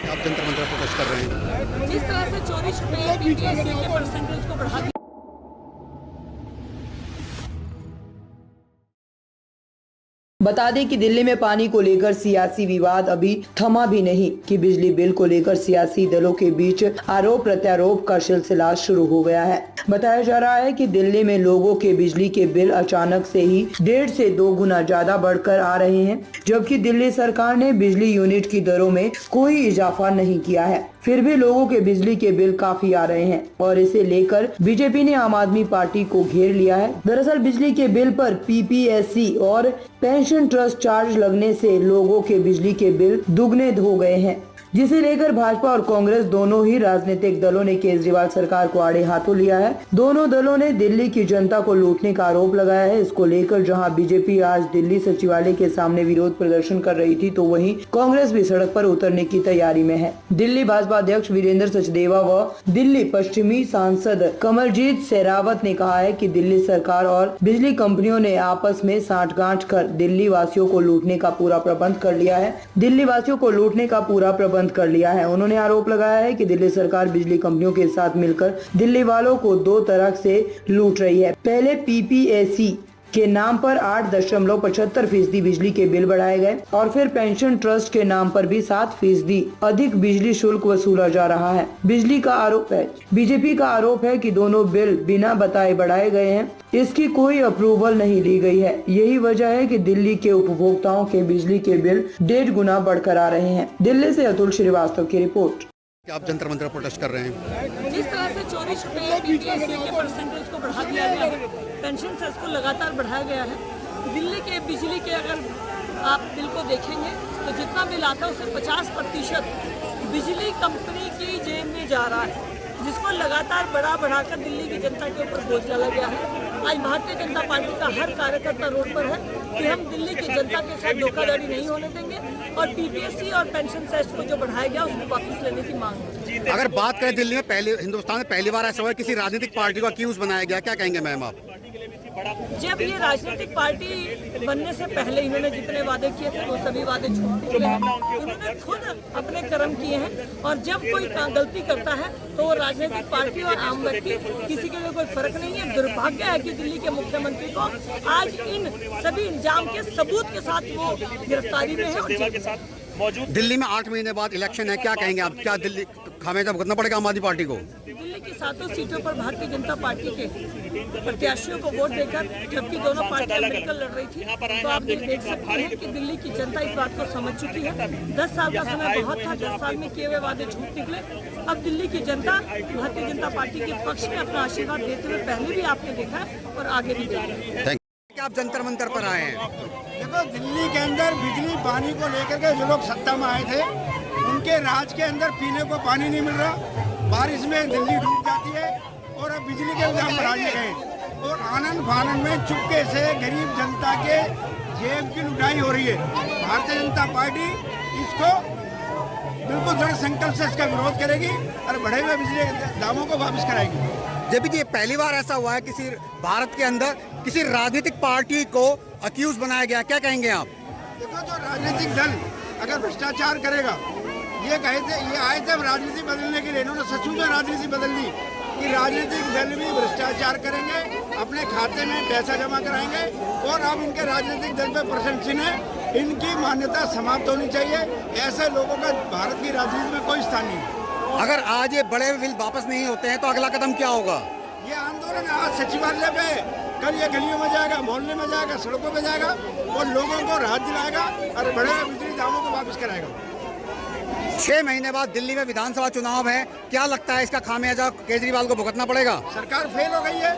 आप जंतर मंतर प्रोटेस्ट कर रहे हैं। जिस तरह से चोरी छुपे बीपीएससी के परसेंटेज को बढ़ा दिया। बता दें कि दिल्ली में पानी को लेकर सियासी विवाद अभी थमा भी नहीं कि बिजली बिल को लेकर सियासी दलों के बीच आरोप प्रत्यारोप का सिलसिला शुरू हो गया है। बताया जा रहा है कि दिल्ली में लोगों के बिजली के बिल अचानक से ही 1.5 से 2 गुना ज्यादा बढ़कर आ रहे हैं, जबकि दिल्ली सरकार ने बिजली यूनिट की दरों में कोई इजाफा नहीं किया है। फिर भी लोगों के बिजली के बिल काफी आ रहे हैं और इसे लेकर बीजेपी ने आम आदमी पार्टी को घेर लिया है। दरअसल बिजली के बिल पर पीपीएससी और पेंशन ट्रस्ट चार्ज लगने से लोगों के बिजली के बिल दुगने हो गए हैं, जिसे लेकर भाजपा और कांग्रेस दोनों ही राजनीतिक दलों ने केजरीवाल सरकार को आड़े हाथों लिया है। दोनों दलों ने दिल्ली की जनता को लूटने का आरोप लगाया है। इसको लेकर जहां बीजेपी आज दिल्ली सचिवालय के सामने विरोध प्रदर्शन कर रही थी, तो वहीं कांग्रेस भी सड़क पर उतरने की तैयारी में है। दिल्ली भाजपा अध्यक्ष वीरेंद्र सचदेवा व दिल्ली पश्चिमी सांसद कमलजीत शेरावत ने कहा है कि दिल्ली सरकार और बिजली कंपनियों ने आपस में साठगांठ कर दिल्ली वासियों को लूटने का पूरा प्रबंध कर लिया है। दिल्ली वासियों को लूटने का पूरा प्रबंध कर लिया है। उन्होंने आरोप लगाया है कि दिल्ली सरकार बिजली कंपनियों के साथ मिलकर दिल्ली वालों को 2 तरह से लूट रही है। पहले पीपीएससी के नाम पर 8.75% बिजली के बिल बढ़ाए गए और फिर पेंशन ट्रस्ट के नाम पर भी 7% अधिक बिजली शुल्क वसूला जा रहा है। बिजली का आरोप है, बीजेपी का आरोप है कि दोनों बिल बिना बताए बढ़ाए गए हैं। इसकी कोई अप्रूवल नहीं ली गई है। यही वजह है कि दिल्ली के उपभोक्ताओं के बिजली के बिल 1.5 गुना बढ़कर आ रहे हैं। दिल्ली से अतुल श्रीवास्तव की रिपोर्ट। आप जंतर मंतर प्रोटेस्ट कर रहे हैं। जिस तरह से चोरी छुपे बीपीएससी के परसेंटेज को बढ़ा दिया गया है, पेंशन सेस को लगातार बढ़ाया गया है। दिल्ली के बिजली के अगर आप बिल को देखेंगे तो जितना बिल आता है उससे 50% बिजली कंपनी की जेब में जा रहा है, जिसको लगातार बढ़ाकर दिल्ली की जनता के ऊपर बोझ डाला गया है। आज भारतीय जनता पार्टी का हर कार्यकर्ता रोड पर है कि हम दिल्ली की जनता के साथ धोखाधड़ी नहीं होने देंगे और पीपीएससी और पेंशन सेस को जो बढ़ाया गया उसको वापस लेने की मांग है। अगर बात करें दिल्ली में हिंदुस्तान में पहली बार ऐसा हुआ किसी राजनीतिक पार्टी को अक्यूज बनाया गया, क्या कहेंगे मैम आप? जब ये राजनीतिक पार्टी बनने से पहले इन्होंने जितने वादे किए थे वो सभी वादे झूठ निकले हैं। इन्होंने खुद अपने कर्म किए हैं और जब कोई गलती करता है तो वो राजनीतिक पार्टी और आम व्यक्ति किसी के लिए कोई फर्क नहीं है। दुर्भाग्य है कि दिल्ली के मुख्यमंत्री को आज इन सभी इल्जाम के सबूत के साथ वो गिरफ्तारी में है। दिल्ली में 8 महीने बाद इलेक्शन है, क्या कहेंगे आप? क्या दिल्ली खामियाजा भुगतना पड़ेगा आम आदमी पार्टी को? दिल्ली की 7 सीटों पर भारतीय जनता पार्टी के प्रत्याशियों को वोट देकर, जबकि दोनों पार्टियां मिलकर लड़ रही थी, तो आप देख सकते हैं कि दिल्ली की जनता इस बात को समझ चुकी है। 10 साल का समय बहुत था, 10 साल में किए हुए वादे झूठ निकले। अब दिल्ली की जनता भारतीय जनता पार्टी के पक्ष में अपना आशीर्वाद देते हुए पहले भी आपने देखा है और आगे भी देखेंगे। आप जंतर मंतर पर आए हैं। देखो, दिल्ली के अंदर बिजली पानी को लेकर के जो लोग सत्ता में आए थे उनके राज के अंदर पीने को पानी नहीं मिल रहा। बारिश में दिल्ली डूब जाती है और अब बिजली के इल्जाम बढ़ा दिए गए और आनंद फानंद में चुपके से गरीब जनता के जेब की लुटाई हो रही है। भारतीय जनता पार्टी इसको बिल्कुल दृढ़ संकल्प से इसका विरोध करेगी और बढ़े हुए बिजली के दामों को वापस कराएगी। जब ये पहली बार ऐसा हुआ है किसी भारत के अंदर किसी राजनीतिक पार्टी को अक्यूज बनाया गया, क्या कहेंगे आप? देखो, जो राजनीतिक दल अगर भ्रष्टाचार करेगा, ये आए थे राजनीति बदलने के लिए, इन्होंने सचमुच में राजनीति बदल दी कि राजनीतिक दल भी भ्रष्टाचार करेंगे, अपने खाते में पैसा जमा कराएंगे और अब इनके राजनीतिक दल पर प्रशंसा चिन्ह है, इनकी मान्यता समाप्त होनी चाहिए। ऐसे लोगों का भारत की राजनीति में कोई स्थान नहीं है। अगर आज ये बड़े बिल वापस नहीं होते हैं तो अगला कदम क्या होगा? ये आंदोलन आज सचिवालय पे, कल ये गलियों में जाएगा, मोहल्ले में जाएगा, सड़कों पे जाएगा और लोगों को राहत दिलाएगा और बढ़े हुए बिजली दामों को वापस कराएगा। 6 महीने बाद दिल्ली में विधानसभा चुनाव है, क्या लगता है इसका खामियाजा केजरीवाल को भुगतना पड़ेगा? सरकार फेल हो गई है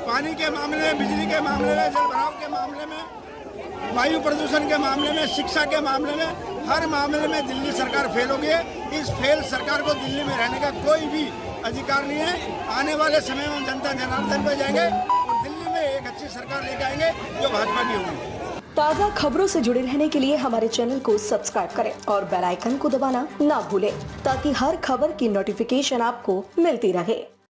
पानी के मामले में, बिजली के मामले में, जल भराव के मामले में, वायु प्रदूषण के मामले में, शिक्षा के मामले में, हर मामले में दिल्ली सरकार फेल हो गई है। इस फेल सरकार को दिल्ली में रहने का कोई भी अधिकार नहीं है। आने वाले समय में जनता जनार्दन पर जाएंगे और दिल्ली में एक अच्छी सरकार लेके आएंगे जो भाजपा की होगी। ताज़ा खबरों से जुड़े रहने के लिए हमारे चैनल को सब्सक्राइब करें और बेल आइकन को दबाना ना भूलें ताकि हर खबर की नोटिफिकेशन आपको मिलती रहे।